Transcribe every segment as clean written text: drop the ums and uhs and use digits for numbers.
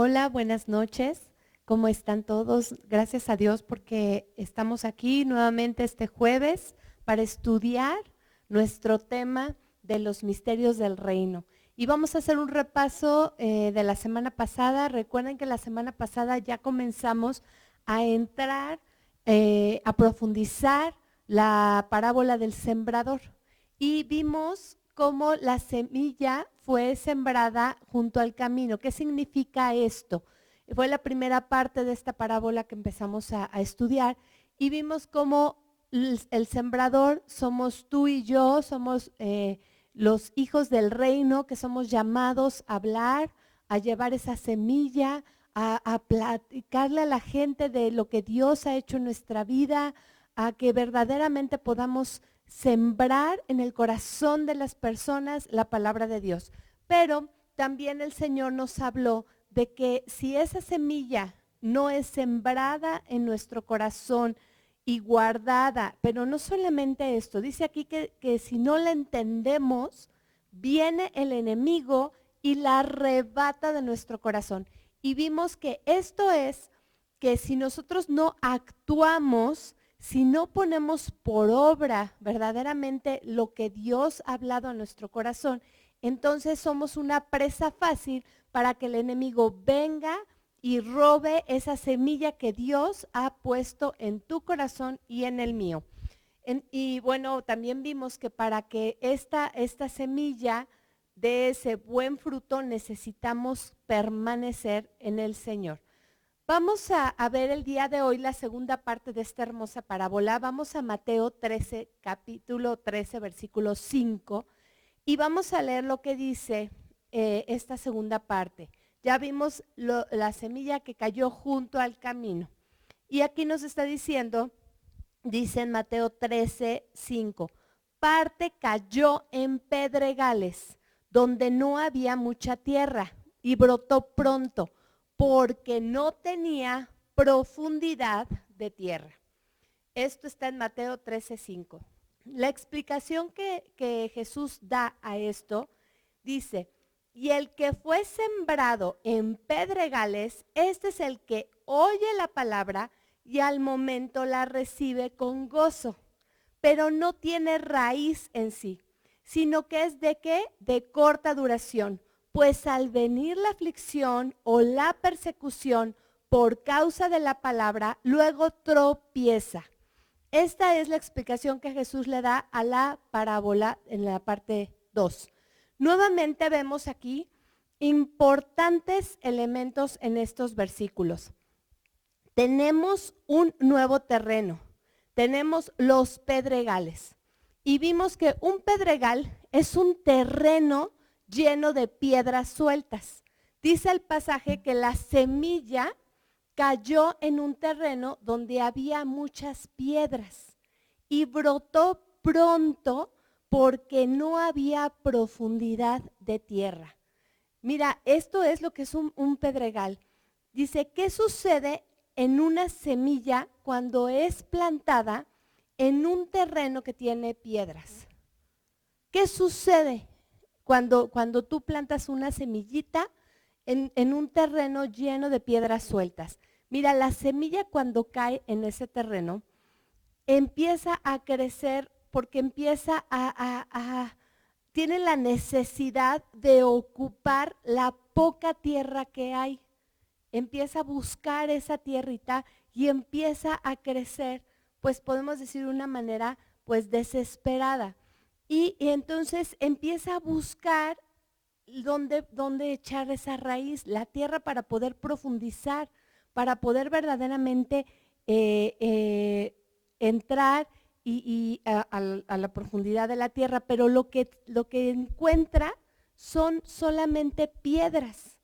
Hola, buenas noches. ¿Cómo están todos? Gracias a Dios porque estamos aquí nuevamente este jueves para estudiar nuestro tema de los misterios del reino. Y vamos a hacer un repaso de la semana pasada. Recuerden que la semana pasada ya comenzamos a entrar, a profundizar la parábola del sembrador. Y vimos cómo la semilla fue sembrada junto al camino. ¿Qué significa esto? Fue la primera parte de esta parábola que empezamos a estudiar y vimos cómo el sembrador somos tú y yo, somos los hijos del reino que somos llamados a hablar, a llevar esa semilla, a platicarle a la gente de lo que Dios ha hecho en nuestra vida, a que verdaderamente podamos sembrar en el corazón de las personas la palabra de Dios. Pero también el Señor nos habló de que si esa semilla no es sembrada en nuestro corazón y guardada, pero no solamente esto, dice aquí que si no la entendemos, viene el enemigo y la arrebata de nuestro corazón. Y vimos que esto es que si nosotros no actuamos, si no ponemos por obra verdaderamente lo que Dios ha hablado a nuestro corazón, entonces somos una presa fácil para que el enemigo venga y robe esa semilla que Dios ha puesto en tu corazón y en el mío. Y bueno, también vimos que para que esta semilla dé ese buen fruto necesitamos permanecer en el Señor. Vamos a ver el día de hoy la segunda parte de esta hermosa parábola. Vamos a Mateo 13, capítulo 13, versículo 5. Y vamos a leer lo que dice esta segunda parte. Ya vimos la semilla que cayó junto al camino. Y aquí nos está diciendo, dice en Mateo 13, 5, parte cayó en pedregales, donde no había mucha tierra, y brotó pronto, porque no tenía profundidad de tierra. Esto está en Mateo 13:5. La explicación que Jesús da a esto dice, y el que fue sembrado en pedregales, este es el que oye la palabra y al momento la recibe con gozo, pero no tiene raíz en sí, sino que es de qué? De corta duración, pues al venir la aflicción o la persecución por causa de la palabra, luego tropieza. Esta es la explicación que Jesús le da a la parábola en la parte 2. Nuevamente vemos aquí importantes elementos en estos versículos. Tenemos un nuevo terreno, tenemos los pedregales y vimos que un pedregal es un terreno lleno de piedras sueltas. Dice el pasaje que la semilla cayó en un terreno donde había muchas piedras y brotó pronto porque no había profundidad de tierra. Mira, esto es lo que es un pedregal. Dice, ¿qué sucede en una semilla cuando es plantada en un terreno que tiene piedras? ¿Qué sucede cuando tú plantas una semillita en un terreno lleno de piedras sueltas? Mira, la semilla cuando cae en ese terreno empieza a crecer porque empieza tiene la necesidad de ocupar la poca tierra que hay. Empieza a buscar esa tierrita y empieza a crecer, pues podemos decir de una manera pues desesperada. Y entonces empieza a buscar dónde echar esa raíz, la tierra para poder profundizar, para poder verdaderamente entrar a la profundidad de la tierra, pero lo que encuentra son solamente piedras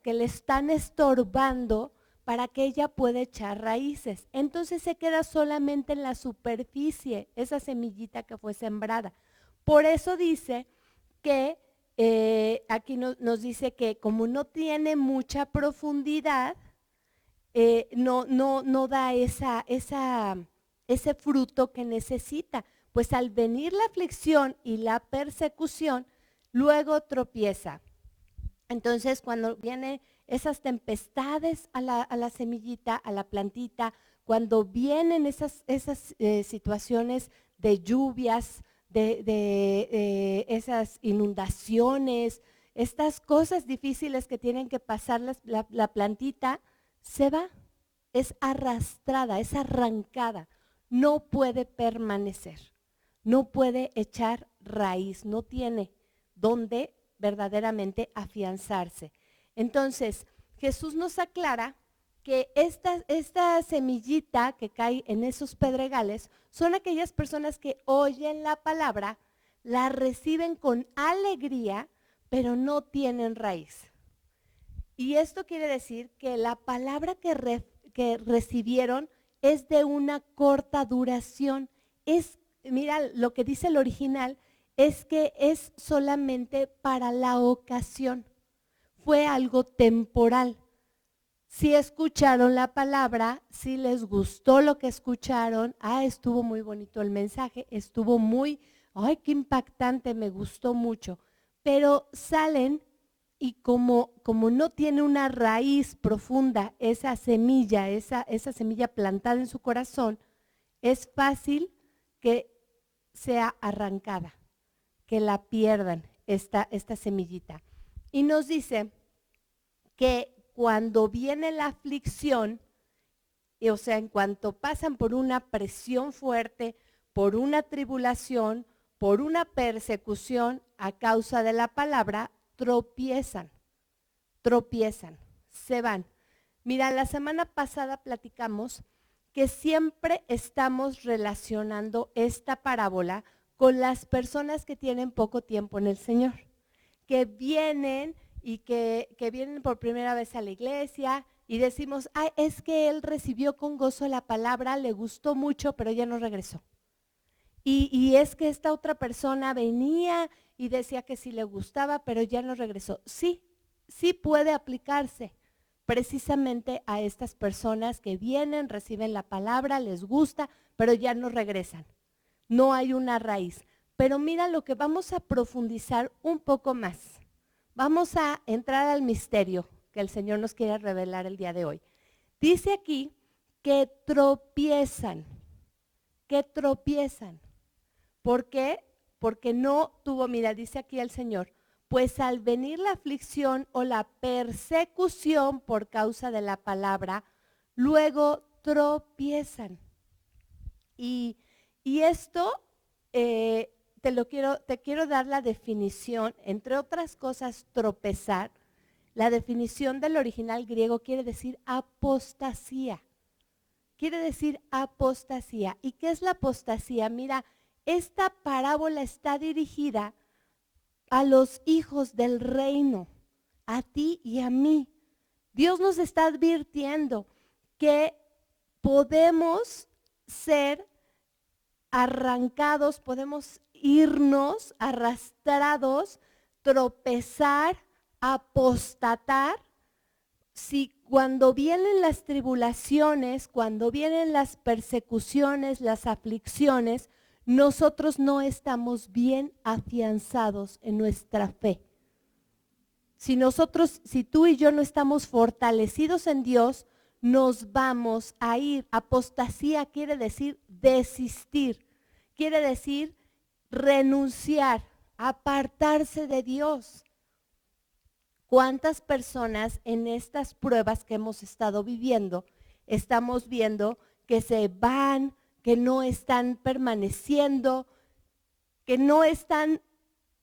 que le están estorbando para que ella pueda echar raíces. Entonces se queda solamente en la superficie esa semillita que fue sembrada. Por eso dice que aquí nos dice que como no tiene mucha profundidad, no da ese fruto que necesita. Pues al venir la aflicción y la persecución, luego tropieza. Entonces, cuando vienen esas tempestades a la semillita, a la plantita, cuando vienen esas situaciones de lluvias, de esas inundaciones, estas cosas difíciles que tienen que pasar la plantita, se va, es arrastrada, es arrancada, no puede permanecer, no puede echar raíz, no tiene dónde verdaderamente afianzarse. Entonces, Jesús nos aclara que esta semillita que cae en esos pedregales son aquellas personas que oyen la palabra, la reciben con alegría, pero no tienen raíz. Y esto quiere decir que la palabra que recibieron es de una corta duración. Mira, lo que dice el original es que es solamente para la ocasión. Fue algo temporal. Si escucharon la palabra, si les gustó lo que escucharon, estuvo muy bonito el mensaje, estuvo muy, qué impactante, me gustó mucho. Pero salen y como no tiene una raíz profunda esa semilla plantada en su corazón, es fácil que sea arrancada, que la pierdan esta semillita. Y nos dice que cuando viene la aflicción, o sea, en cuanto pasan por una presión fuerte, por una tribulación, por una persecución a causa de la palabra, tropiezan, se van. Mira, la semana pasada platicamos que siempre estamos relacionando esta parábola con las personas que tienen poco tiempo en el Señor, que vienen y que vienen por primera vez a la iglesia y decimos, es que él recibió con gozo la palabra, le gustó mucho, pero ya no regresó. Y es que esta otra persona venía y decía que sí le gustaba, pero ya no regresó. Sí puede aplicarse precisamente a estas personas que vienen, reciben la palabra, les gusta, pero ya no regresan. No hay una raíz. Pero mira lo que vamos a profundizar un poco más. Vamos a entrar al misterio que el Señor nos quiere revelar el día de hoy. Dice aquí que tropiezan. ¿Por qué? Porque no tuvo, mira, dice aquí el Señor, pues al venir la aflicción o la persecución por causa de la palabra, luego tropiezan. Y esto te quiero dar la definición, entre otras cosas, tropezar. La definición del original griego quiere decir apostasía. ¿Y qué es la apostasía? Mira, esta parábola está dirigida a los hijos del reino, a ti y a mí. Dios nos está advirtiendo que podemos ser arrancados, podemos irnos arrastrados, tropezar, apostatar, si cuando vienen las tribulaciones, cuando vienen las persecuciones, las aflicciones, nosotros no estamos bien afianzados en nuestra fe. Si tú y yo no estamos fortalecidos en Dios, nos vamos a ir. Apostasía quiere decir desistir, quiere decir renunciar, apartarse de Dios. ¿Cuántas personas en estas pruebas que hemos estado viviendo estamos viendo que se van, que no están permaneciendo, que no están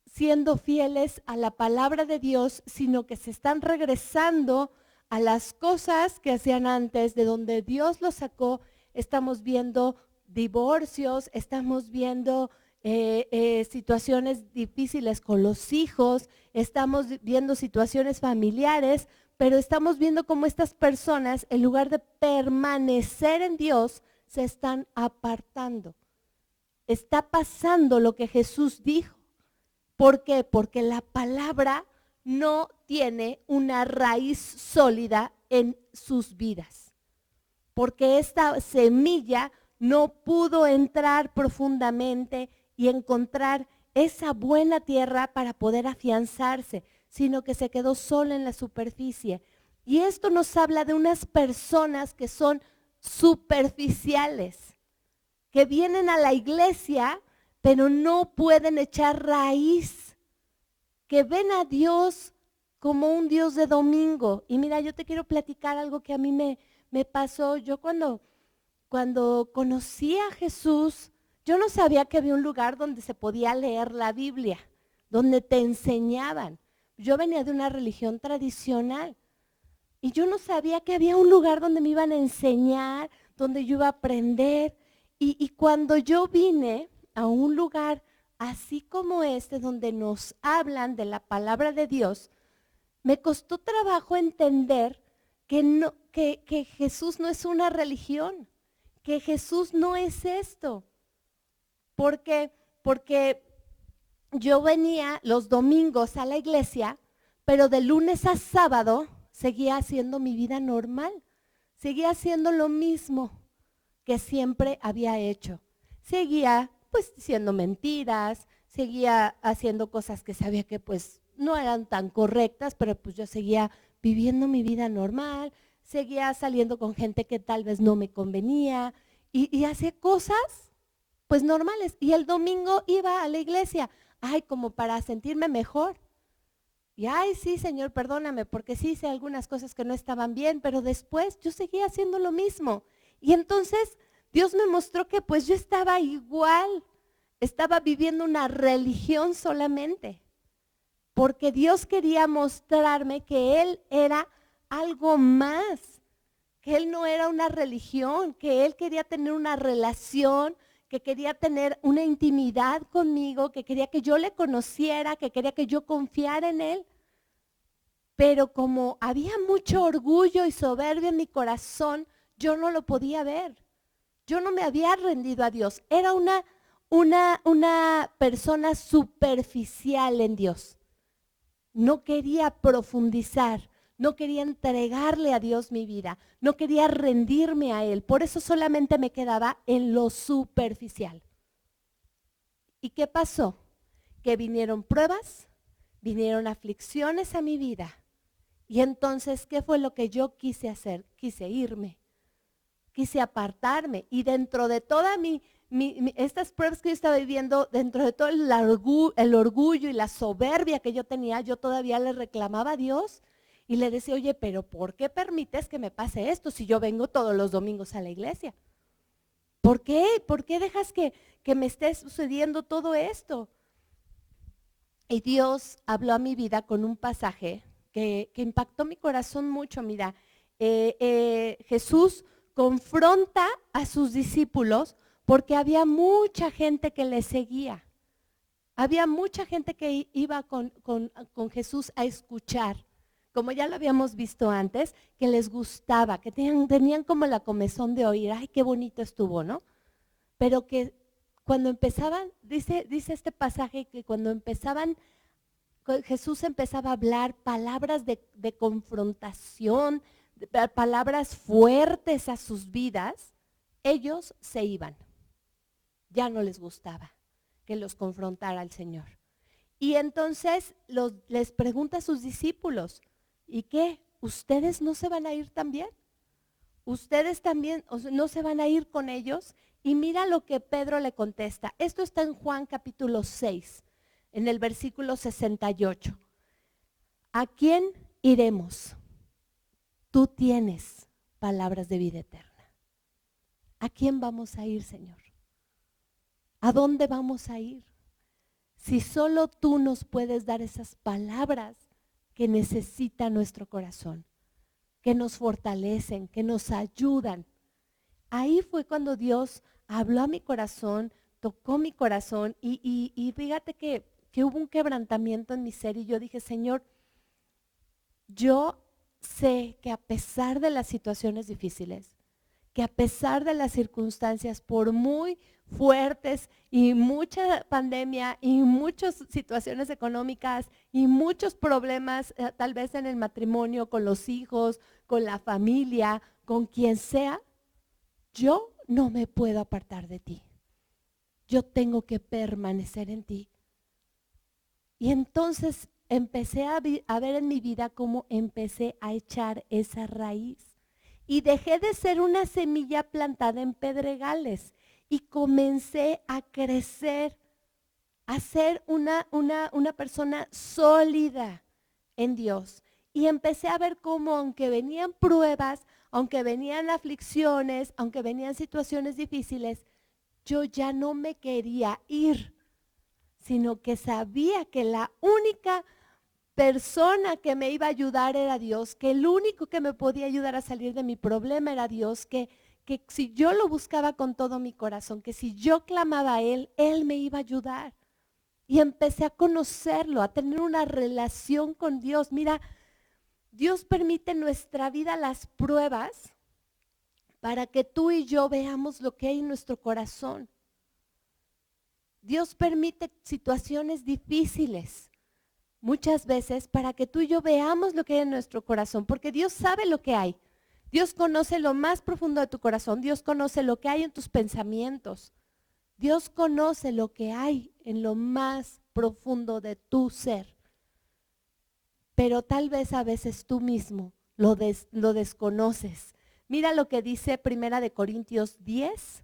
siendo fieles a la palabra de Dios, sino que se están regresando a las cosas que hacían antes, de donde Dios los sacó? Estamos viendo divorcios, estamos viendo situaciones difíciles con los hijos, estamos viendo situaciones familiares, pero estamos viendo cómo estas personas, en lugar de permanecer en Dios, se están apartando. Está pasando lo que Jesús dijo. ¿Por qué? Porque la palabra no tiene una raíz sólida en sus vidas. Porque esta semilla no pudo entrar profundamente y encontrar esa buena tierra para poder afianzarse. sino que se quedó solo en la superficie. Y esto nos habla de unas personas que son superficiales, que vienen a la iglesia, pero no pueden echar raíz, que ven a Dios como un Dios de domingo. Y mira, yo te quiero platicar algo que a mí me pasó. Yo cuando conocí a Jesús, yo no sabía que había un lugar donde se podía leer la Biblia, donde te enseñaban. Yo venía de una religión tradicional y yo no sabía que había un lugar donde me iban a enseñar, donde yo iba a aprender. Y cuando yo vine a un lugar así como este, donde nos hablan de la palabra de Dios, me costó trabajo entender que Jesús no es una religión, que Jesús no es esto. Porque yo venía los domingos a la iglesia, pero de lunes a sábado seguía haciendo mi vida normal, seguía haciendo lo mismo que siempre había hecho. Seguía pues diciendo mentiras, seguía haciendo cosas que sabía que pues no eran tan correctas, pero pues yo seguía viviendo mi vida normal, seguía saliendo con gente que tal vez no me convenía y hacía cosas pues normales. Y el domingo iba a la iglesia, ay, como para sentirme mejor. Y ay, sí, Señor, perdóname, porque sí hice algunas cosas que no estaban bien, pero después yo seguía haciendo lo mismo. Y entonces Dios me mostró que pues yo estaba igual, estaba viviendo una religión solamente, porque Dios quería mostrarme que Él era algo más, que Él no era una religión, que Él quería tener una relación, que quería tener una intimidad conmigo, que quería que yo le conociera, que quería que yo confiara en Él. Pero como había mucho orgullo y soberbia en mi corazón, yo no lo podía ver. Yo no me había rendido a Dios. Era una persona superficial en Dios. No quería profundizar, no quería entregarle a Dios mi vida, no quería rendirme a Él. Por eso solamente me quedaba en lo superficial. ¿Y qué pasó? Que vinieron pruebas, vinieron aflicciones a mi vida. Y entonces, ¿qué fue lo que yo quise hacer? Quise irme, quise apartarme. Y dentro de toda estas pruebas que yo estaba viviendo, dentro de todo el orgullo y la soberbia que yo tenía, yo todavía le reclamaba a Dios y le decía, oye, pero ¿por qué permites que me pase esto si yo vengo todos los domingos a la iglesia? ¿Por qué? ¿Por qué dejas que me esté sucediendo todo esto? Y Dios habló a mi vida con un pasaje que impactó mi corazón mucho. Mira, Jesús confronta a sus discípulos porque había mucha gente que le seguía. Había mucha gente que iba con Jesús a escuchar, como ya lo habíamos visto antes, que les gustaba, que tenían como la comezón de oír, ay, qué bonito estuvo, ¿no? Pero que cuando empezaban, dice este pasaje, que cuando empezaban, Jesús empezaba a hablar palabras de confrontación, palabras fuertes a sus vidas, ellos se iban. Ya no les gustaba que los confrontara el Señor. Y entonces les pregunta a sus discípulos, ¿y qué? ¿Ustedes no se van a ir también? ¿Ustedes también no se van a ir con ellos? Y mira lo que Pedro le contesta. Esto está en Juan capítulo 6, en el versículo 68. ¿A quién iremos? Tú tienes palabras de vida eterna. ¿A quién vamos a ir, Señor? ¿A dónde vamos a ir? Si solo tú nos puedes dar esas palabras que necesita nuestro corazón, que nos fortalecen, que nos ayudan. Ahí fue cuando Dios habló a mi corazón, tocó mi corazón y fíjate que hubo un quebrantamiento en mi ser y yo dije, Señor, yo sé que a pesar de las situaciones difíciles, que a pesar de las circunstancias, por muy fuertes y mucha pandemia y muchas situaciones económicas y muchos problemas, tal vez en el matrimonio, con los hijos, con la familia, con quien sea, yo no me puedo apartar de ti. Yo tengo que permanecer en ti. Y entonces empecé a ver en mi vida cómo empecé a echar esa raíz. Y dejé de ser una semilla plantada en pedregales y comencé a crecer, a ser una persona sólida en Dios. Y empecé a ver cómo aunque venían pruebas, aunque venían aflicciones, aunque venían situaciones difíciles, yo ya no me quería ir, sino que sabía que la única persona que me iba a ayudar era Dios, que el único que me podía ayudar a salir de mi problema era Dios, que si yo lo buscaba con todo mi corazón, que si yo clamaba a Él, Él me iba a ayudar. Y empecé a conocerlo, a tener una relación con Dios. Mira, Dios permite en nuestra vida las pruebas para que tú y yo veamos lo que hay en nuestro corazón. Dios permite situaciones difíciles muchas veces para que tú y yo veamos lo que hay en nuestro corazón, porque Dios sabe lo que hay. Dios conoce lo más profundo de tu corazón, Dios conoce lo que hay en tus pensamientos. Dios conoce lo que hay en lo más profundo de tu ser. Pero tal vez a veces tú mismo lo desconoces. Mira lo que dice 1 Corintios 10,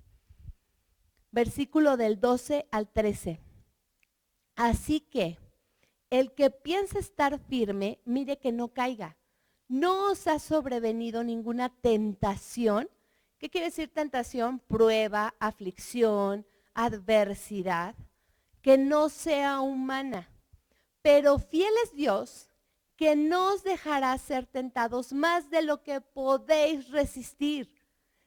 versículo del 12 al 13. Así que el que piensa estar firme, mire que no caiga. No os ha sobrevenido ninguna tentación. ¿Qué quiere decir tentación? Prueba, aflicción, adversidad, que no sea humana. Pero fiel es Dios, que no os dejará ser tentados más de lo que podéis resistir,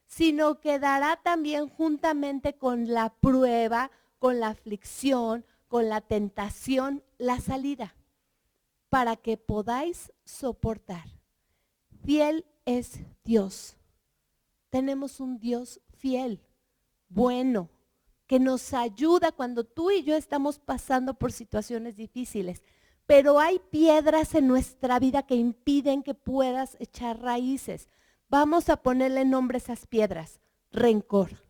sino que dará también juntamente con la prueba, con la aflicción, con la tentación, la salida, para que podáis soportar. Fiel es Dios. Tenemos un Dios fiel, bueno, que nos ayuda cuando tú y yo estamos pasando por situaciones difíciles. Pero hay piedras en nuestra vida que impiden que puedas echar raíces. Vamos a ponerle nombre a esas piedras: rencor,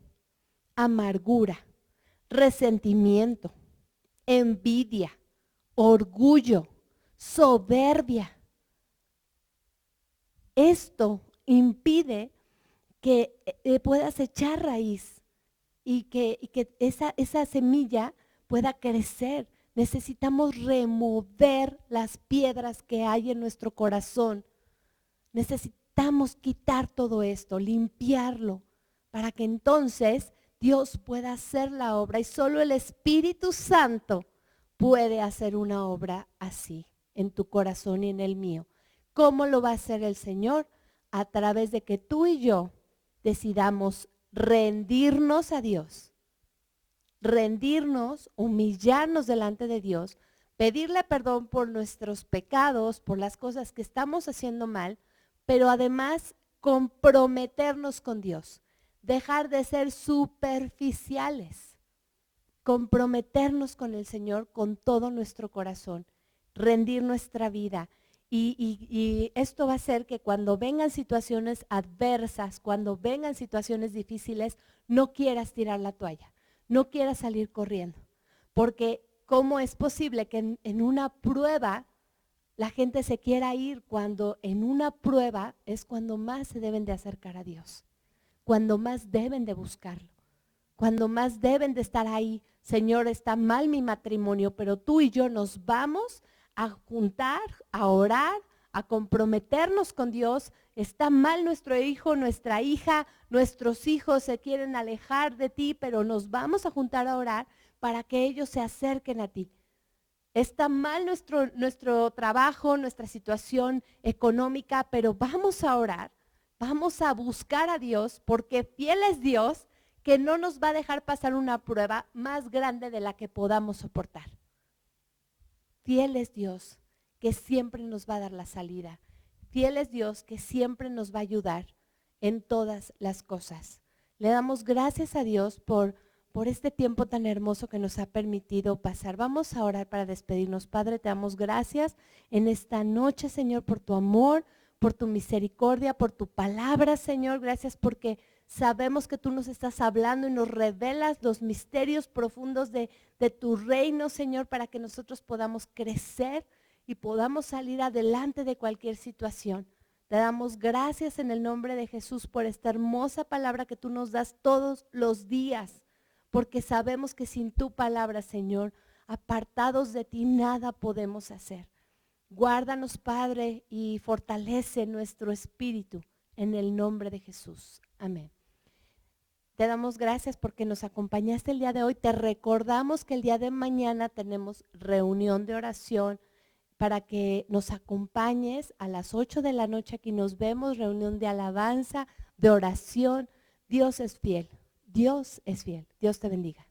amargura, resentimiento, envidia, orgullo, soberbia. Esto impide que puedas echar raíz y que esa semilla pueda crecer. Necesitamos remover las piedras que hay en nuestro corazón. Necesitamos quitar todo esto, limpiarlo, para que entonces Dios pueda hacer la obra, y solo el Espíritu Santo puede hacer una obra así en tu corazón y en el mío. ¿Cómo lo va a hacer el Señor? A través de que tú y yo decidamos rendirnos a Dios, rendirnos, humillarnos delante de Dios, pedirle perdón por nuestros pecados, por las cosas que estamos haciendo mal, pero además comprometernos con Dios, dejar de ser superficiales, comprometernos con el Señor con todo nuestro corazón, rendir nuestra vida. Y esto va a hacer que cuando vengan situaciones adversas, cuando vengan situaciones difíciles, no quieras tirar la toalla, no quieras salir corriendo. Porque ¿cómo es posible que en una prueba la gente se quiera ir, cuando en una prueba es cuando más se deben de acercar a Dios, cuando más deben de buscarlo, cuando más deben de estar ahí? Señor, está mal mi matrimonio, pero tú y yo nos vamos a juntar, a orar, a comprometernos con Dios. Está mal nuestro hijo, nuestra hija, nuestros hijos se quieren alejar de ti, pero nos vamos a juntar a orar para que ellos se acerquen a ti. Está mal nuestro trabajo, nuestra situación económica, pero vamos a orar, vamos a buscar a Dios, porque fiel es Dios, que no nos va a dejar pasar una prueba más grande de la que podamos soportar. Fiel es Dios, que siempre nos va a dar la salida. Fiel es Dios, que siempre nos va a ayudar en todas las cosas. Le damos gracias a Dios por este tiempo tan hermoso que nos ha permitido pasar. Vamos a orar para despedirnos. Padre, te damos gracias en esta noche, Señor, por tu amor, por tu misericordia, por tu palabra, Señor. Gracias porque sabemos que tú nos estás hablando y nos revelas los misterios profundos de tu reino, Señor, para que nosotros podamos crecer y podamos salir adelante de cualquier situación. Te damos gracias en el nombre de Jesús por esta hermosa palabra que tú nos das todos los días, porque sabemos que sin tu palabra, Señor, apartados de ti nada podemos hacer. Guárdanos, Padre, y fortalece nuestro espíritu en el nombre de Jesús. Amén. Te damos gracias porque nos acompañaste el día de hoy. Te recordamos que el día de mañana tenemos reunión de oración para que nos acompañes a las 8 de la noche. Aquí nos vemos, reunión de alabanza, de oración. Dios es fiel. Dios es fiel. Dios te bendiga.